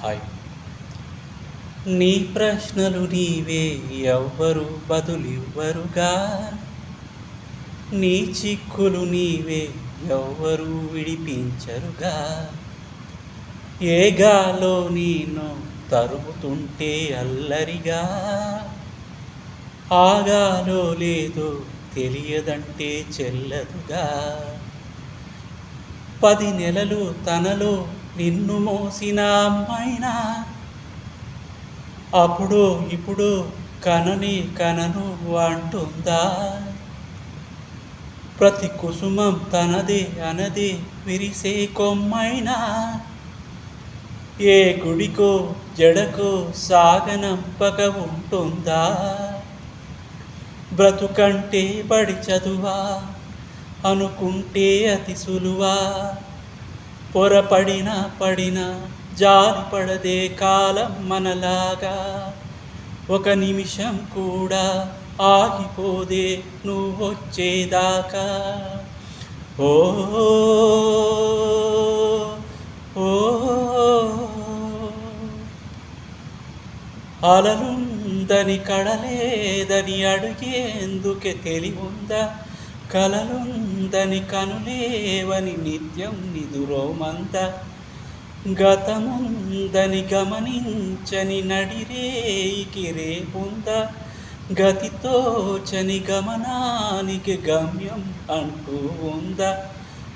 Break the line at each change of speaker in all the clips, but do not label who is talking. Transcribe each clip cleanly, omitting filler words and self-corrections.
Hi. నీ ప్రశ్నలు నీవే, ఎవ్వరు బదులివ్వరుగా. నీ చిక్కులు నీవే, ఎవ్వరు విడిపించరుగా. ఏ గాలో నేను తరుముతుంటే అల్లరిగా, ఆగాలో లేదో తెలియదంటే చెల్లదుగా. 10 నెలలు తనలో నిన్ను మోసిన అమ్మైనా, అప్పుడో ఇప్పుడు కనను అంటుందా. ప్రతి కుసుమం తనదే అనదే విరిసే కొమ్మైనా, ఏ గుడికో జడకో సాగనంపక ఉంటుందా. బ్రతుకంటే బడి చదువా అనుకుంటే అతి సులువా. పడినా జాలి పడదే కాలం మనలాగా. ఒక నిమిషం కూడా ఆగిపోదే నువ్వొచ్చేదాకా. ఓ ఓ అలలుందని కడలేదని అడిగేందుకే తెలివుందా. కలలుందని కనులేవని నిత్యం నిదురోమంద. గతముందని గమనించని నడిరేయికి రేపుందా. గతితోచని గమనానికి గమ్యం అంటూ ఉందా.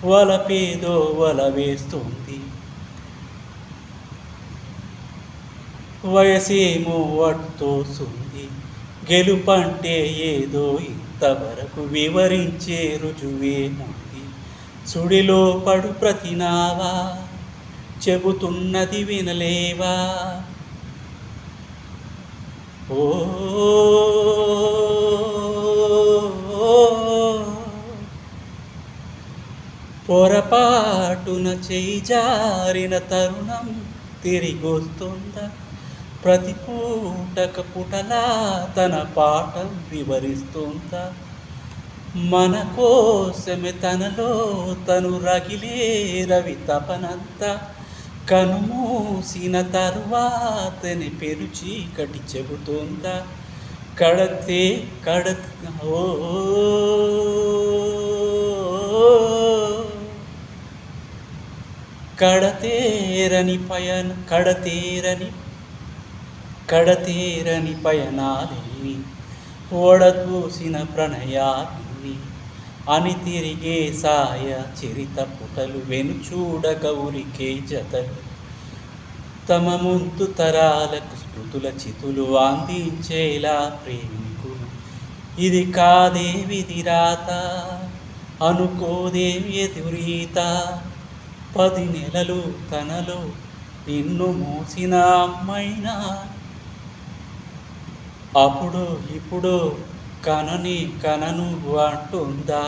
వలపేదో వల వేస్తుంది, వయసేమో అడ్డుతోస్తుంది. గెలుపంటే ఏదో ఇంతవరకు వివరించే రుజువేముంది. సుడిలో పడు ప్రతి నావా చెబుతున్నది వినలేవా. ఓ పొరపాటున చేయి జారిన తరుణం తిరిగొస్తుందా. ప్రతి పూటక పుటలా తన పాఠం వివరిస్తుందా. మన కోసమే తనలో తను రగిలే రవి తపనంతా. కనుమూసిన తరువాతని పెరుచీకటి చెబుతుందా. ఓ కడతేరని పయనాలెన్ని, ఓడదూసిన ప్రణయాలెన్ని అని తిరిగే సాయ చరిత పుటలు. వెనుచూడక ఉరికే జతలు తమ ముందు తరాలకు స్మృతుల చితులు అందించేలా ప్రేమికులు. ఇది కాదే విధి రాత, అనుకోదేవి ఎదురీత. 10 నెలలు తనలో నిన్ను మోసిన అమ్మైనా, అప్పుడు ఇప్పుడు కనను అంటుందా.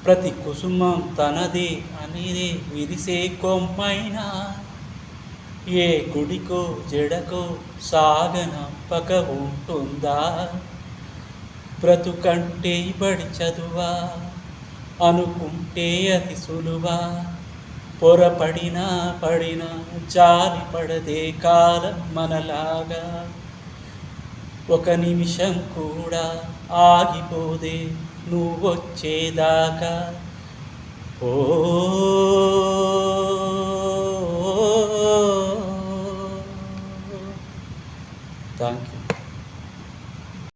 ప్రతి కుసుమం తనదే అనేది విరిసే కొమ్మైనా, ఏ గుడికో జడకో సాగనంపక ఉంటుందా. బ్రతుకంటే బడి చదువా అనుకుంటే అతి సులువా. పడినా జాలి పడదే కాలం మనలాగా. ఒక నిమిషం కూడా ఆగిపోదే నువ్వొచ్చేదాకా. ఓ థ్యాంక్ యూ.